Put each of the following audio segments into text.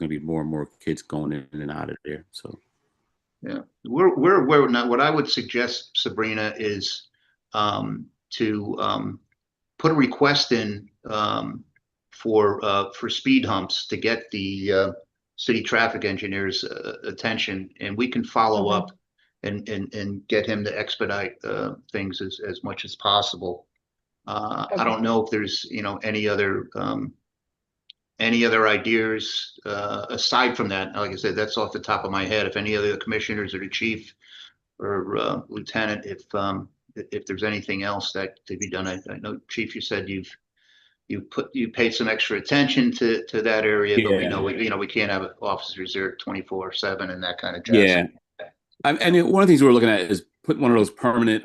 going to be more and more kids going in and out of there. So Yeah, we're not. What I would suggest, Sabrina, is to put a request in for speed humps to get the city traffic engineer's attention, and we can follow Okay. up and get him to expedite things as much as possible. I Okay. don't know if there's any other ideas aside from that. Like I said, that's off the top of my head. If any other commissioners or the chief or lieutenant, if there's anything else that to be done. I know, Chief, you said you paid some extra attention to that area, but we know we can't have officers there 24/7 and that kind of jazz. yeah, and one of the things we're looking at is putting one of those permanent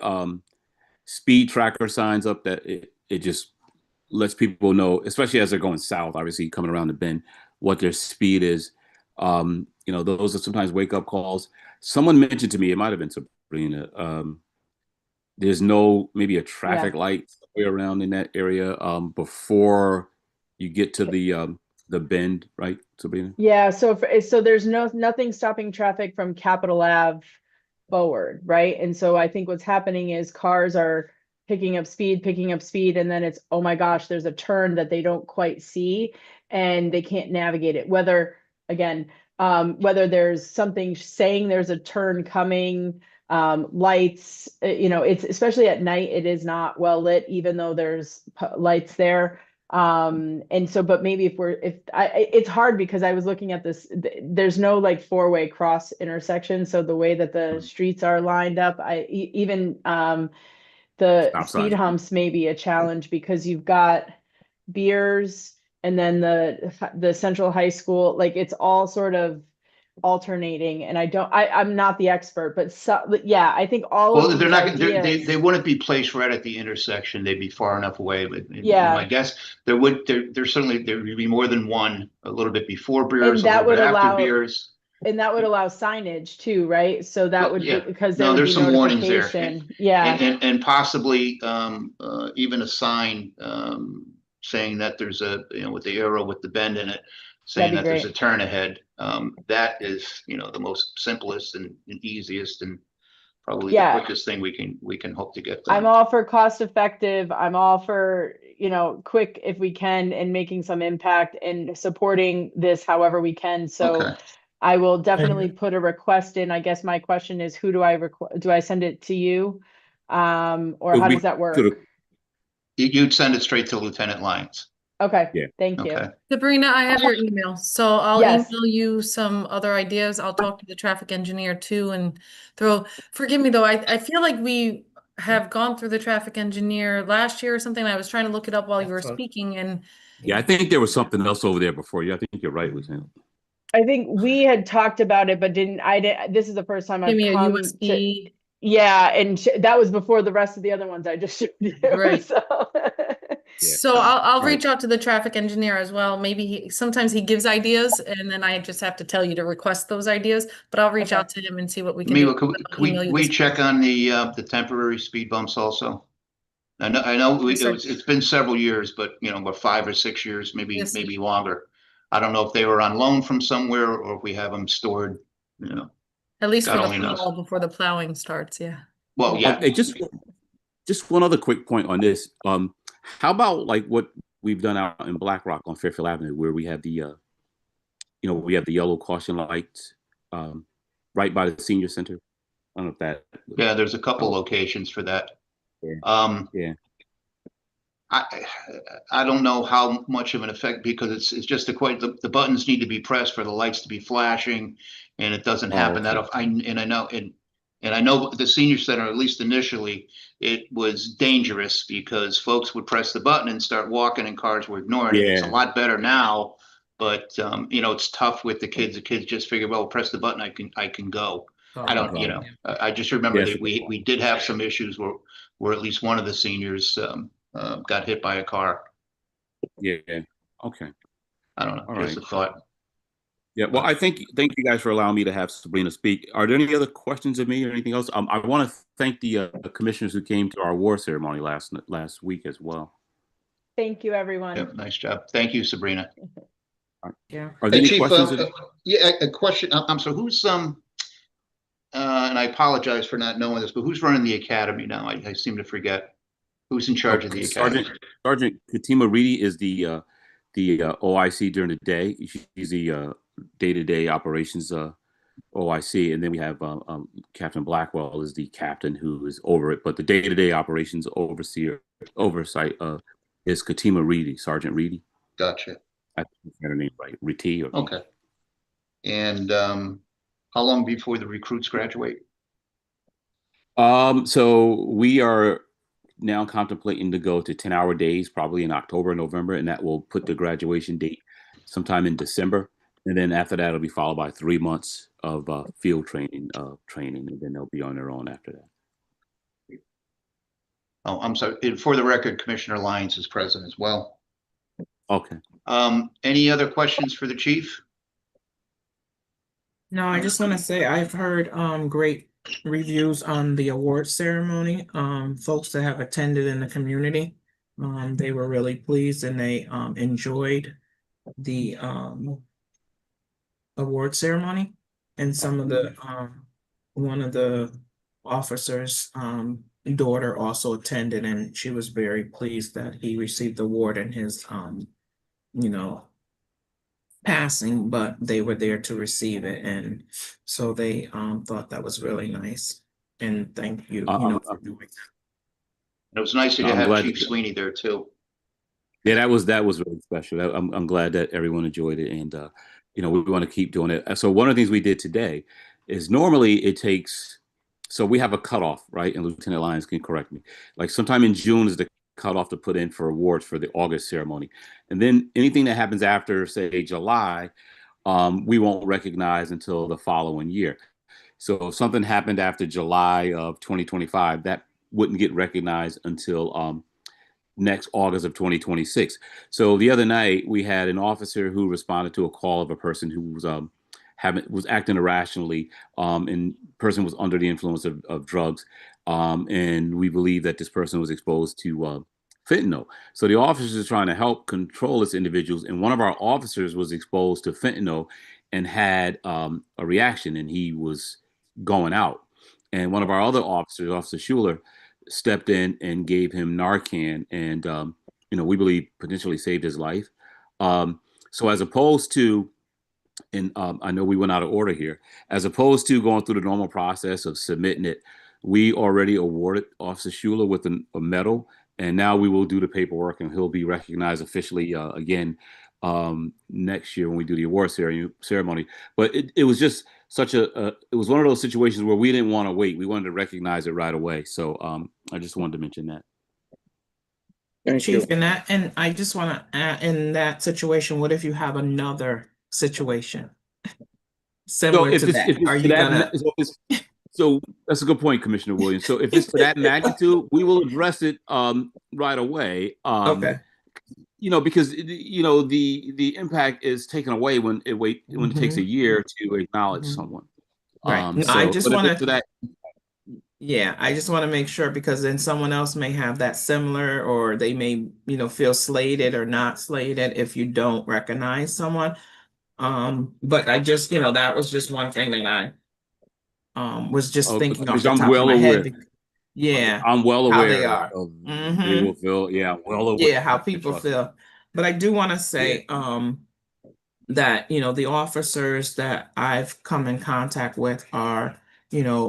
speed tracker signs up that it just lets people know, especially as they're going south, obviously coming around the bend, what their speed is. Those are sometimes wake up calls. Someone mentioned to me, it might have been Sabrina, there's maybe a traffic light way around in that area before you get to the bend, right, Sabrina? Yeah, so there's nothing stopping traffic from Capitol Ave forward, right? And so I think what's happening is cars are picking up speed, and then it's, oh my gosh, there's a turn that they don't quite see and they can't navigate it. Whether there's something saying there's a turn coming, lights, it's especially at night, it is not well lit, even though there's lights there. And so, but maybe it's hard because I was looking at this, there's no like four-way cross intersection. So the way that the streets are lined up, even the Stop speed signs. humps may be a challenge because you've got Beers and then the Central High School, like it's all sort of alternating, and I'm not the expert, but yeah, I think all Well, of they're these not. ideas. They wouldn't be placed right at the intersection. They'd be far enough away. But Yeah. my guess, there would be more than one. A little bit before Beers, And a that little bit would after allow Beers. And that would allow signage too, right? So that Well, would yeah. because there No, would there's be some warnings there, notification. Yeah. and possibly even a sign saying that there's with the arrow with the bend in it, saying That'd be that there's a great. turn ahead. That is the most simplest and easiest and probably the Yeah. quickest thing we can hope to get I'm done. all for cost effective. I'm all for, quick if we can and making some impact and supporting this however we can. So Okay. I will definitely put a request in. I guess my question is, who do I send it to you? Or how does that work? You'd send it straight to Lieutenant Lyons. Okay. Yeah. Thank you. Okay. Sabrina, I have your email, so I'll Yes. email you some other ideas. I'll talk to the traffic engineer too and forgive me though, I feel like we have gone through the traffic engineer last year or something. I was trying to look it up while you were speaking and Yeah, I think there was something else over there before you. I think you're right, Lieutenant. I think we had talked about it, but this is the first time give I've me a come to, USB. yeah, and that was before the rest of the other ones I just showed you. Right. So, So I'll reach out to the traffic engineer as well. Maybe sometimes he gives ideas and then I just have to tell you to request those ideas, but I'll reach out to him and see what we can do. Mila, could we check on the temporary speed bumps also? I know Yes, sir. it's been several years, but what, 5 or 6 years, maybe Yes, sir. maybe longer. I don't know if they were on loan from somewhere or if we have them stored. At least for God the only knows. fall before the plowing starts, yeah. Well, yeah. Hey, just one other quick point on this. How about like what we've done out in Black Rock on Fairfield Avenue, where we have the we have the yellow caution lights right by the senior center. I don't know if that. Yeah, there's a couple locations for that. Yeah. Yeah. I don't know how much of an effect, because it's just the buttons need to be pressed for the lights to be flashing, and it doesn't happen that often. And I know the senior center, at least initially, it was dangerous because folks would press the button and start walking and cars were ignoring it. It's a lot better now, but it's tough with the kids. The kids just figure, well, press the button, I can go. I don't, I just remember that we did have some issues where at least one of the seniors got hit by a car. Yeah. Okay. I don't know. All Just right. a thought. Yeah. Well, thank you guys for allowing me to have Sabrina speak. Are there any other questions of me or anything else? I want to thank the commissioners who came to our award ceremony last week as well. thank you, everyone. Yep, nice job. Thank you, Sabrina. Yeah. Are there Hey, any Chief, questions? yeah, a question. I'm sorry, who's, and I apologize for not knowing this, but who's running the academy now? I seem to forget. Who's in charge of the academy? Sergeant Katima Reedy is the OIC during the day. She's the day-to-day operations OIC, and then we have Captain Blackwell is the captain who is over it. But the day-to-day operations oversight is Katima Reedy, Sergeant Reedy. Gotcha. I think her name right, Reedy or Okay. And how long before the recruits graduate? So we are now contemplating to go to 10-hour days, probably in October, November, and that will put the graduation date sometime in December. And then after that, it'll be followed by 3 months of field training, and then they'll be on their own after that. Oh, I'm sorry. And for the record, Commissioner Lyons is present as well. Okay. Any other questions for the chief? No, I just want to say I've heard great reviews on the award ceremony. Folks that have attended in the community, they were really pleased and they enjoyed the award ceremony. And some of the one of the officers' daughter also attended, and she was very pleased that he received the award in his you know, passing, but they were there to receive it, and so they thought that was really nice. And thank you, for doing that. It was nice to I'm have glad Chief to- Sweeney there too. Yeah, that was really special. I'm glad that everyone enjoyed it, and we want to keep doing it. So one of the things we did today is normally it takes. So we have a cutoff, right? And Lieutenant Lyons can correct me. Like sometime in June is the cutoff to put in for awards for the August ceremony, and then anything that happens after, say, July, we won't recognize until the following year. So if something happened after July of 2025, that wouldn't get recognized until next August of 2026. So the other night we had an officer who responded to a call of a person who was acting irrationally, and person was under the influence of drugs, and we believe that this person was exposed to fentanyl. So the officers are trying to help control this individuals, and one of our officers was exposed to fentanyl and had a reaction, and he was going out. And one of our other officers, Officer Schuler, stepped in and gave him Narcan, and we believe potentially saved his life. So as opposed to, and I know we went out of order here, as opposed to going through the normal process of submitting it, we already awarded Officer Schuler with a medal, and now we will do the paperwork, and he'll be recognized officially again next year when we do the award ceremony. But it was just it was one of those situations where we didn't want to wait. We wanted to recognize it right away. So I just wanted to mention that. Chief, and I just want to add, in that situation, what if you have another situation similar to that? Are you gonna? So that's a good point, Commissioner Williams. So if it's to that magnitude, we will address it right away. Okay. Because the impact is taken away when it takes a year to acknowledge someone. Right. I just want to. Yeah, I just want to make sure, because then someone else may have that similar, or they may, feel slated or not slated if you don't recognize someone. But I just, that was just one thing that I was just thinking off the top of my head. Yeah, I'm well aware how they are. They will feel, well aware. Yeah, how people feel. But I do want to say that, the officers that I've come in contact with are,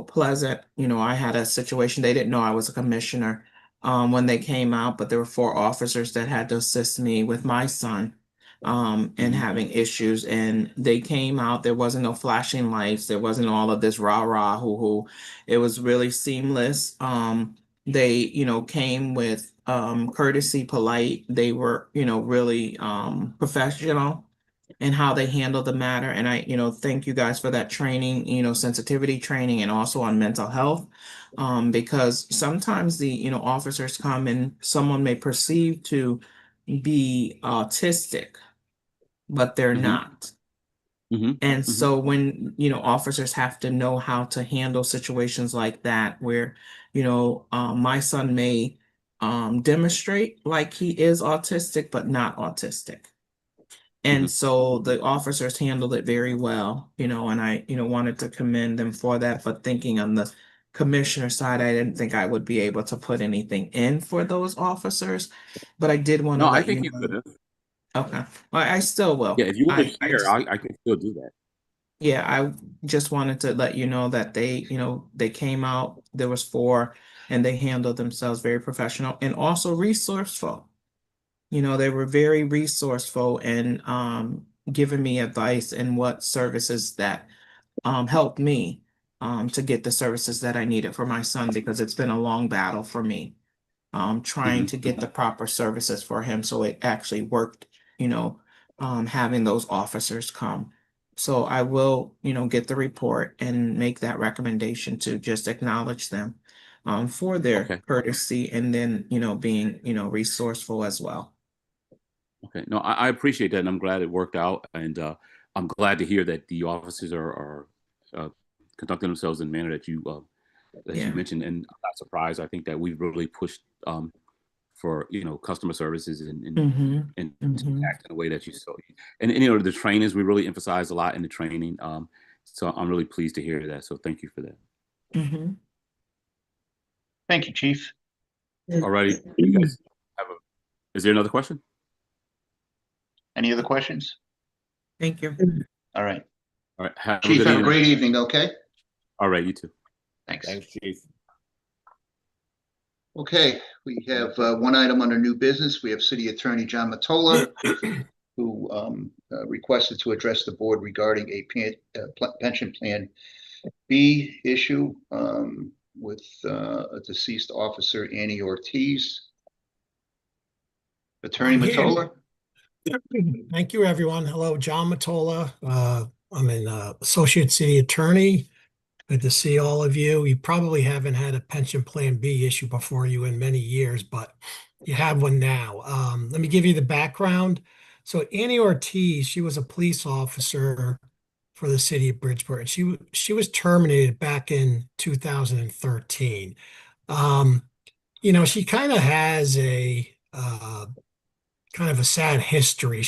pleasant. I had a situation, they didn't know I was a commissioner when they came out, but there were 4 officers that had to assist me with my son and having issues, and they came out. There wasn't no flashing lights, there wasn't all of this rah rah hoo hoo. It was really seamless. They came with courtesy, polite. They were really professional in how they handled the matter. And I thank you guys for that training, sensitivity training, and also on mental health, because sometimes the officers come and someone may perceive to be autistic, but they're not. And so when officers have to know how to handle situations like that, where my son may demonstrate like he is autistic but not autistic, And Mhm. so the officers handled it very well, and I, wanted to commend them for that. But thinking on the commissioner side, I didn't think I would be able to put anything in for those officers. But I did want to No, I let think you you know. could have. Okay. Well, I still will. Yeah, if you want to I share, just, I can still do that. yeah, I just wanted to let you know that they came out, there was four, and they handled themselves very professional and also resourceful. They were very resourceful and giving me advice and what services that helped me to get the services that I needed for my son because it's been a long battle for me trying Mhm. to get the proper services for him. So it actually worked, having those officers come. So I will, get the report and make that recommendation to just acknowledge them for their Okay. courtesy and then, being, resourceful as well. Okay. No, I appreciate that, and I'm glad it worked out. And I'm glad to hear that the officers are conducting themselves in a manner that you Yeah. mentioned. And I'm not surprised. I think that we've really pushed for customer services Mm-hmm. and to Mm-hmm. act in a way that you saw. And the trainings, we really emphasize a lot in the training. So I'm really pleased to hear that. So thank you for that. Mm-hmm. Thank you, Chief. Alrighty, you guys have a. Is there another question? Any other questions? Thank you. All right. All right. Have a Chief, good have a evening. great evening, okay? All right, you too. Thanks. Thanks, Chief. Okay, we have one item under new business. We have City Attorney John Matola, who requested to address the board regarding a pension plan B issue with a deceased officer, Annie Ortiz. Attorney I'm here. Matola? Thank you, everyone. Hello, John Matola. I'm an associate city attorney. Good to see all of you. You probably haven't had a pension plan B issue before you in many years, but you have one now. Let me give you the background. So Annie Ortiz, she was a police officer for the city of Bridgeport, and she was terminated back in 2013. She kind of has a kind of a sad history.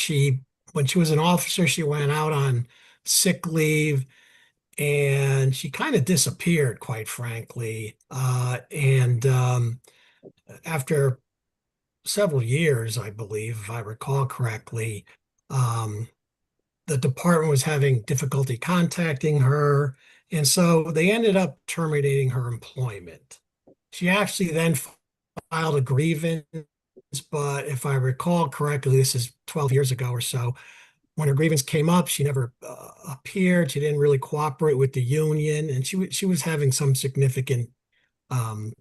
When she was an officer, she went out on sick leave and she kind of disappeared, quite frankly. And after several years, I believe, if I recall correctly, um, the department was having difficulty contacting her. And so they ended up terminating her employment. She actually then filed a grievance, but if I recall correctly, this is 12 years ago or so. When her grievance came up, she never appeared. She didn't really cooperate with the union, and she was having some significant um,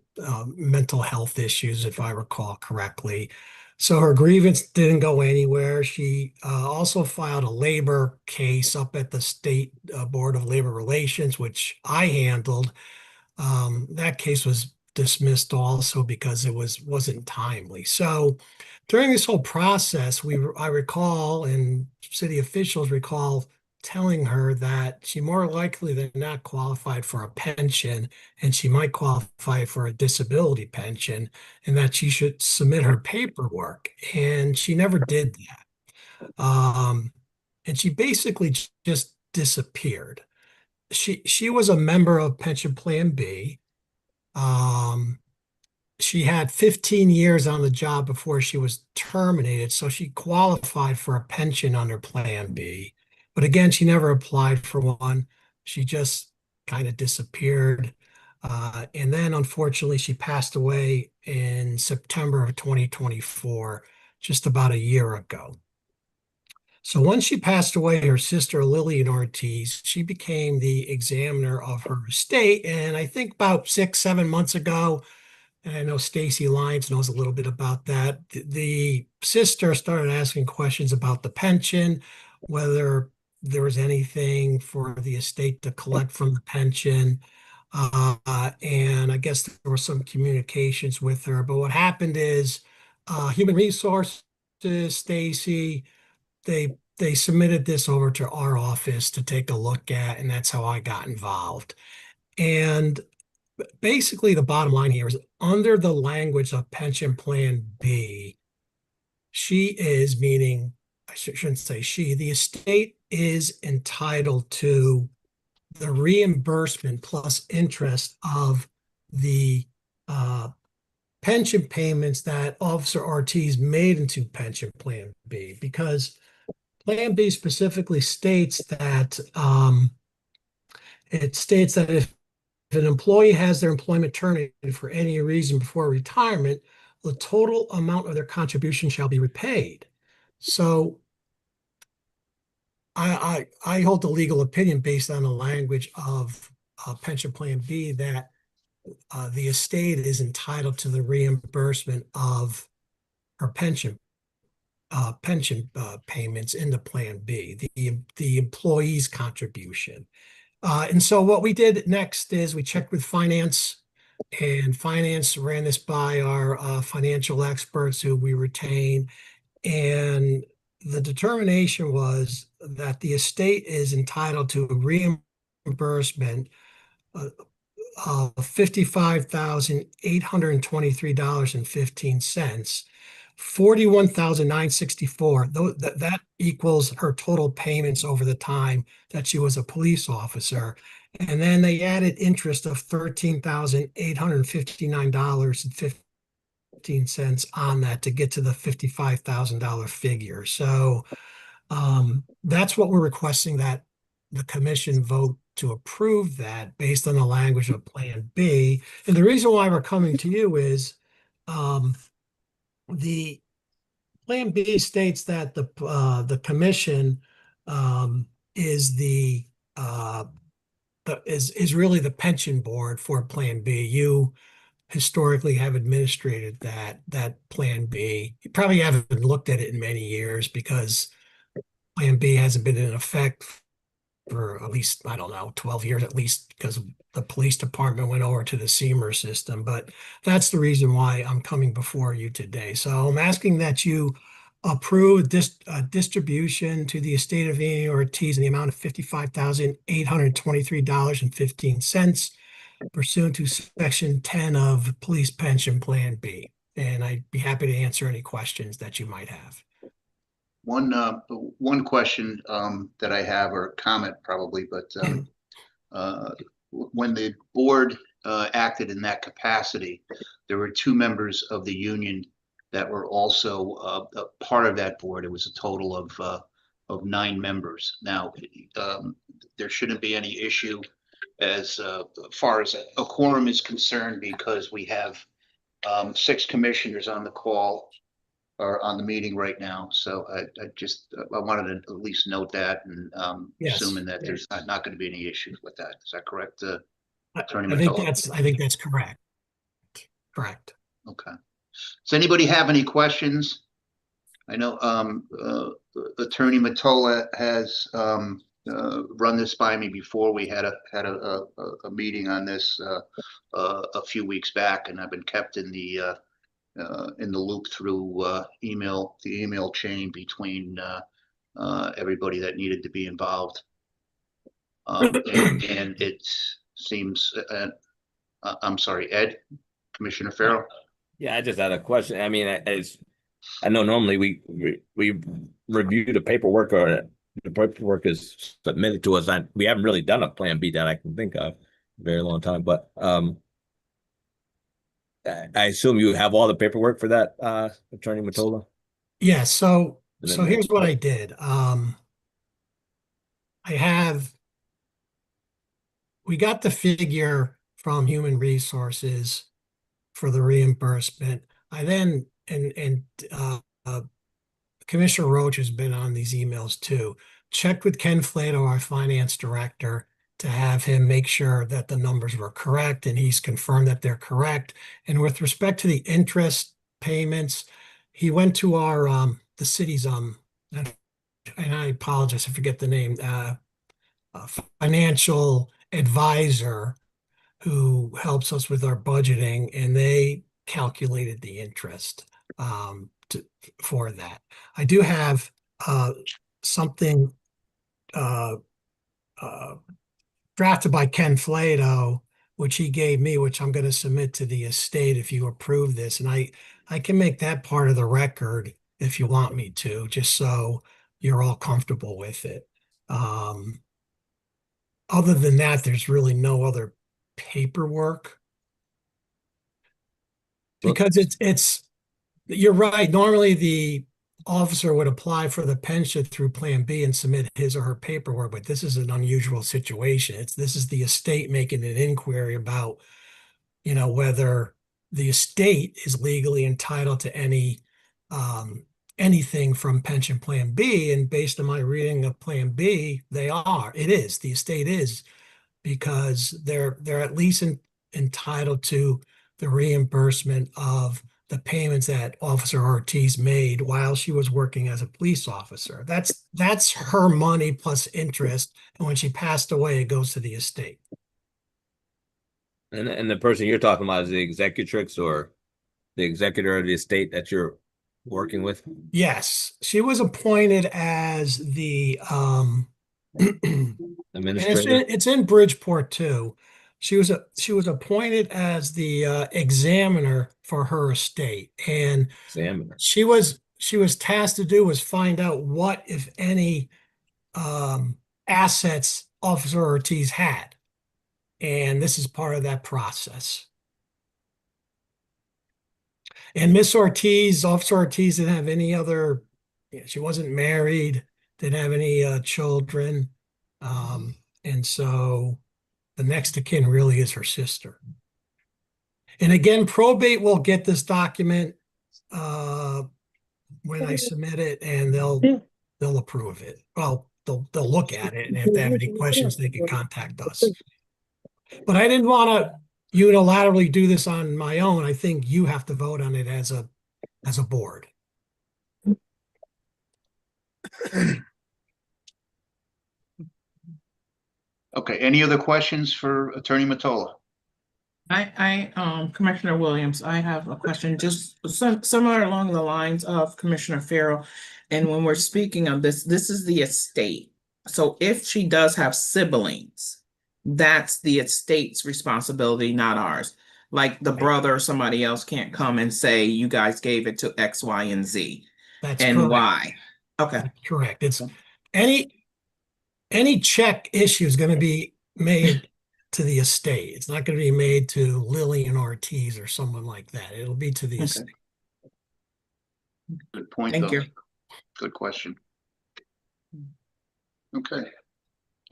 mental health issues, if I recall correctly. So her grievance didn't go anywhere. She also filed a labor case up at the State Board of Labor Relations, which I handled. That case was dismissed also because it wasn't timely. So during this whole process, I recall, and city officials recall telling her that she more likely than not qualified for a pension and she might qualify for a disability pension and that she should submit her paperwork. And she never did that. And she basically just disappeared. She was a member of Pension Plan B. Um, she had 15 years on the job before she was terminated, so she qualified for a pension under Plan B. But again, she never applied for one. She just kind of disappeared. And then unfortunately, she passed away in September of 2024, just about a year ago. So once she passed away, her sister Lillian Ortiz, she became the examiner of her estate. And I think about 6, 7 months ago, and I know Stacy Lyons knows a little bit about that. The sister started asking questions about the pension, whether there was anything for the estate to collect from the pension. And I guess there were some communications with her. But what happened is Human Resources, Stacy, they submitted this over to our office to take a look at, and that's how I got involved. And basically, the bottom line here is under the language of Pension Plan B, she is, meaning shouldn't say she, the estate is entitled to the reimbursement plus interest of the pension payments that Officer Ortiz made into Pension Plan B, because Plan B specifically states that it states that if an employee has their employment terminated for any reason before retirement, the total amount of their contribution shall be repaid. So I hold the legal opinion based on the language of Pension Plan B that the estate is entitled to the reimbursement of her pension payments into Plan B, the employee's contribution. And so what we did next is we checked with finance, and finance ran this by our financial experts who we retain. And the determination was that the estate is entitled to a reimbursement of $55,823.15. $41,964. That equals her total payments over the time that she was a police officer. And then they added interest of $13,859.15 on that to get to the $55,000 figure. So that's what we're requesting, that the commission vote to approve that based on the language of Plan B. And the reason why we're coming to you is the Plan B states that the commission is is really the pension board for Plan B. You historically have administrated that Plan B. You probably haven't looked at it in many years because Plan B hasn't been in effect for at least, I don't know, 12 years at least, because the police department went over to the SEMER system. But that's the reason why I'm coming before you today. So I'm asking that you approve this distribution to the estate of Annie Ortiz in the amount of $55,823.15 pursuant to Section 10 of Police Pension Plan B. And I'd be happy to answer any questions that you might have. One question that I have, or comment probably, but when the board acted in that capacity, there were two members of the union that were also a part of that board. It was a total of 9 members. Now, there shouldn't be any issue as far as a quorum is concerned, because we have 6 commissioners on the call or on the meeting right now. So I wanted to at least note that, and Yes. assuming that there's not going to be any issues with that. Is that correct, Attorney I think Mottola? I think that's correct. Correct. Okay. Does anybody have any questions? I know Attorney Mottola has run this by me before. We had a meeting on this a few weeks back, and I've been kept in the loop through the email chain between everybody that needed to be involved. And it seems, I'm sorry, Ed, Commissioner Farrell. Yeah, I just had a question. I mean, I know normally we review the paperwork, or the paperwork is submitted to us. We haven't really done a Plan B that I can think of in a very long time, but I assume you have all the paperwork for that, Attorney Mottola? Yeah, so here's what I did. We got the figure from Human Resources for the reimbursement. I then, and Commissioner Roach has been on these emails too, checked with Ken Flato, our finance director, to have him make sure that the numbers were correct, and he's confirmed that they're correct. And with respect to the interest payments, he went to our the city's and I apologize, I forget the name, financial advisor who helps us with our budgeting, and they calculated the interest for that. I do have something drafted by Ken Flato, which he gave me, which I'm going to submit to the estate if you approve this. And I can make that part of the record if you want me to, just so you're all comfortable with it. Other than that, there's really no other paperwork. Because you're right. Normally the officer would apply for the pension through Plan B and submit his or her paperwork, but this is an unusual situation. This is the estate making an inquiry about, whether the estate is legally entitled to anything from Pension Plan B. And based on my reading of Plan B, they are. It is. The estate is, because they're at least entitled to the reimbursement of the payments that Officer Ortiz made while she was working as a police officer. That's her money plus interest. And when she passed away, it goes to the estate. And the person you're talking about is the executrix or the executor of the estate that you're working with? Yes, she was appointed as the Administrator. It's in Bridgeport too. She was appointed as the examiner for her estate, and Examiner. she was tasked to do was find out what, if any, assets Officer Ortiz had, and this is part of that process. And Officer Ortiz didn't have any other. She wasn't married, didn't have any children, and so the next of kin really is her sister. And again, probate will get this document when I submit it, and they'll approve it. Well, they'll look at it, and if they have any questions, they can contact us. But I didn't want to unilaterally do this on my own. I think you have to vote on it as a board. Okay, any other questions for Attorney Mottola? Commissioner Williams, I have a question just similar along the lines of Commissioner Farrell. And when we're speaking of this is the estate. So if she does have siblings, that's the estate's responsibility, not ours. Like the brother or somebody else can't come and say, you guys gave it to X, Y, and Z. That's and correct. why. Okay. That's correct. It's any check issue is going to be made to the estate. It's not going to be made to Lillian Ortiz or someone like that. It'll be to the estate. Good point. Thank you. Good question. Okay.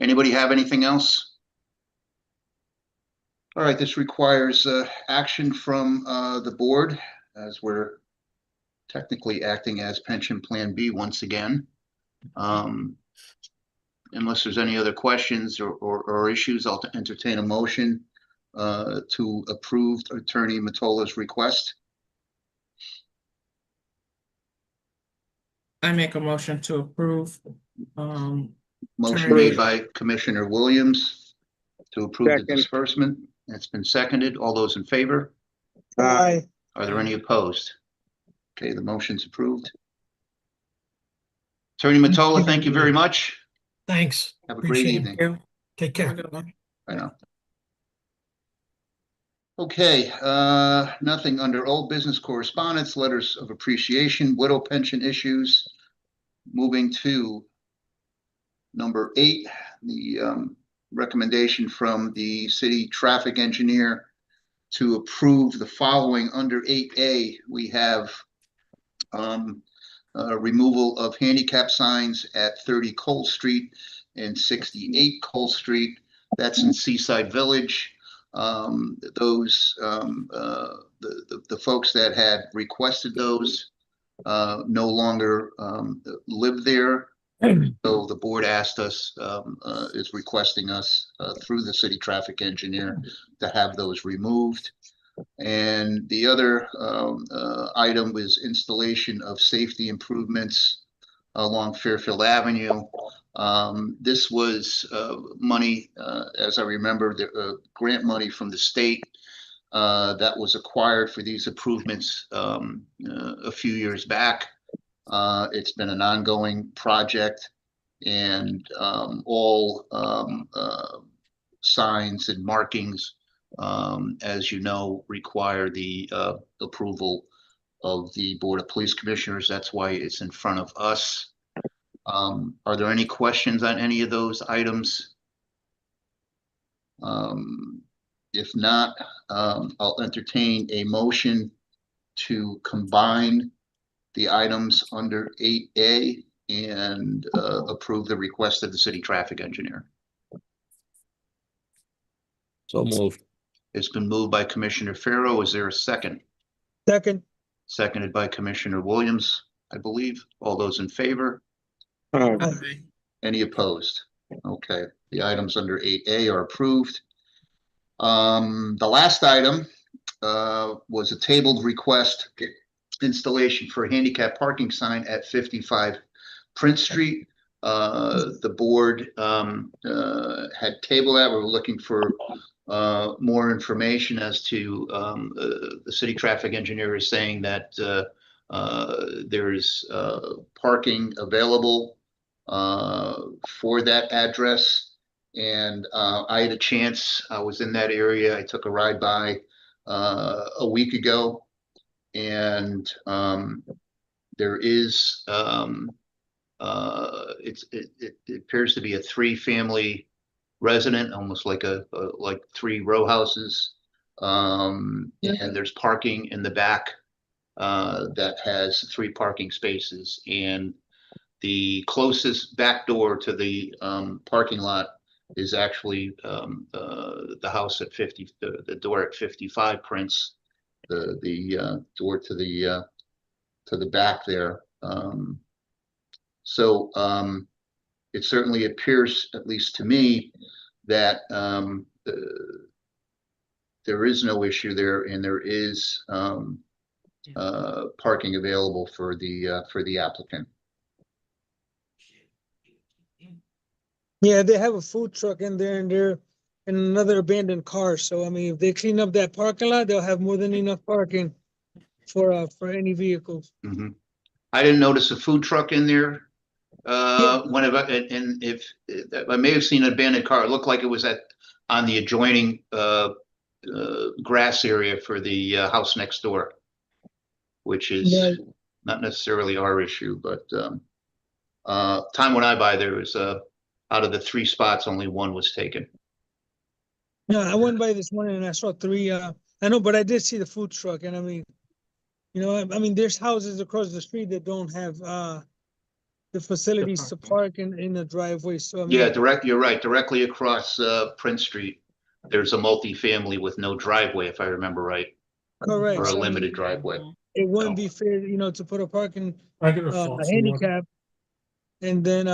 Anybody have anything else? All right, this requires action from the board, as we're technically acting as Pension Plan B once again. Unless there's any other questions or issues, I'll entertain a motion to approve Attorney Mottola's request. I make a motion to approve. Motion made by Commissioner Williams to approve the disbursement. It's been seconded. All those in favor? Aye. Are there any opposed? Okay, the motion's approved. Attorney Mottola, thank you very much. Thanks. Have a great Appreciate it. evening. Take care. I know. Okay, nothing under old business correspondence, letters of appreciation, widow pension issues. Moving to number 8, the recommendation from the city traffic engineer to approve the following under 8A. We have removal of handicap signs at 30 Cole Street and 68 Cole Street. That's in Seaside Village. The folks that had requested those no longer live there. So the board asked us, is requesting us through the city traffic engineer to have those removed. And the other item was installation of safety improvements along Fairfield Avenue. This was money, as I remember, the grant money from the state that was acquired for these improvements a few years back. It's been an ongoing project, and all signs and markings, as you know, require the approval of the Board of Police Commissioners. That's why it's in front of us. Are there any questions on any of those items? If not, I'll entertain a motion to combine the items under 8A and approve the request of the city traffic engineer. So moved. It's been moved by Commissioner Farrow. Is there a second? Second. Seconded by Commissioner Williams, I believe. All those in favor? Aye. Any opposed? Okay, the items under 8A are approved. The last item was a tabled request installation for a handicap parking sign at 55 Prince Street. The board had tabled that. We were looking for more information as to the city traffic engineer is saying that there's parking available for that address. And I had a chance, I was in that area. I took a ride by a week ago, and there is it appears to be a 3-family resident, almost like like 3 row houses. And there's parking in the back that has 3 parking spaces, and the closest back door to the parking lot is actually the house at 50, the door at 55 Prince, the door to the back there. So it certainly appears, at least to me, that there is no issue there, and there is parking available for the applicant. Yeah, they have a food truck in there, and they're in another abandoned car. So I mean, if they clean up that parking lot, they'll have more than enough parking for any vehicles. Mm-hmm. I didn't notice a food truck in there. And if I may have seen an abandoned car, it looked like it was on the adjoining grass area for the house next door, which is not necessarily our issue, but time when I buy, there was out of the 3 spots, only 1 was taken. No, I went by this morning and I saw 3. I know, but I did see the food truck, and I mean, you know, I mean, there's houses across the street that don't have the facilities to park in the driveway. So I mean, yeah, you're right. Directly across Prince Street, there's a multi-family with no driveway, if I remember right. Correct. Or a So, limited driveway. It wouldn't be fair, you know, to put a parking a handicap and then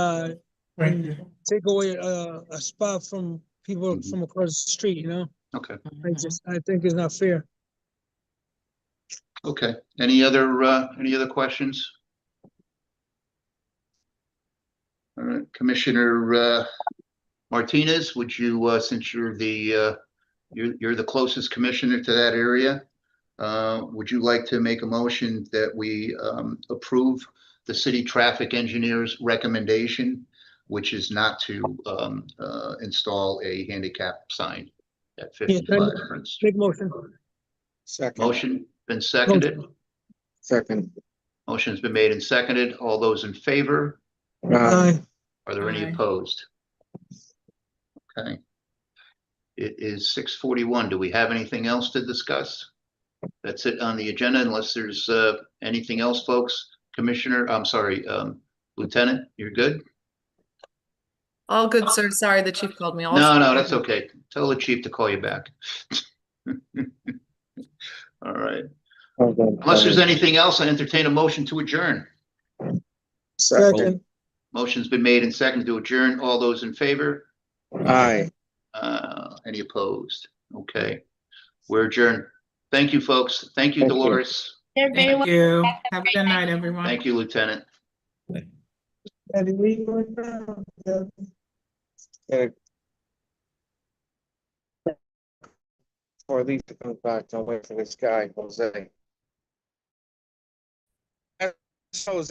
and take away a spot from people from across the street, you know. Okay. I think it's not fair. Okay. Any other questions? All right, Commissioner Martinez, would you, since you're the closest commissioner to that area, would you like to make a motion that we approve the city traffic engineer's recommendation, which is not to install a handicap sign at 55 Prince Street? Big motion. Second. Motion been seconded. Second. Motion's been made and seconded. All those in favor? Aye. Are there any Aye. opposed? Okay. It is 6:41. Do we have anything else to discuss? That's it on the agenda, unless there's anything else, folks. Commissioner, I'm sorry, Lieutenant, you're good? All good, sir. Sorry, the chief called me. No, that's okay. Tell the chief to call you back. All right. Unless there's anything else, I entertain a motion to adjourn. Second. Motion's been made and seconded to adjourn. All those in favor? Aye. Any opposed? Okay. We're adjourned. Thank you, folks. Thank you, Dolores. Thank you. Have a good night, everyone. Thank you, Lieutenant. Or at least it comes back. Don't wait for this guy, Jose. Jose.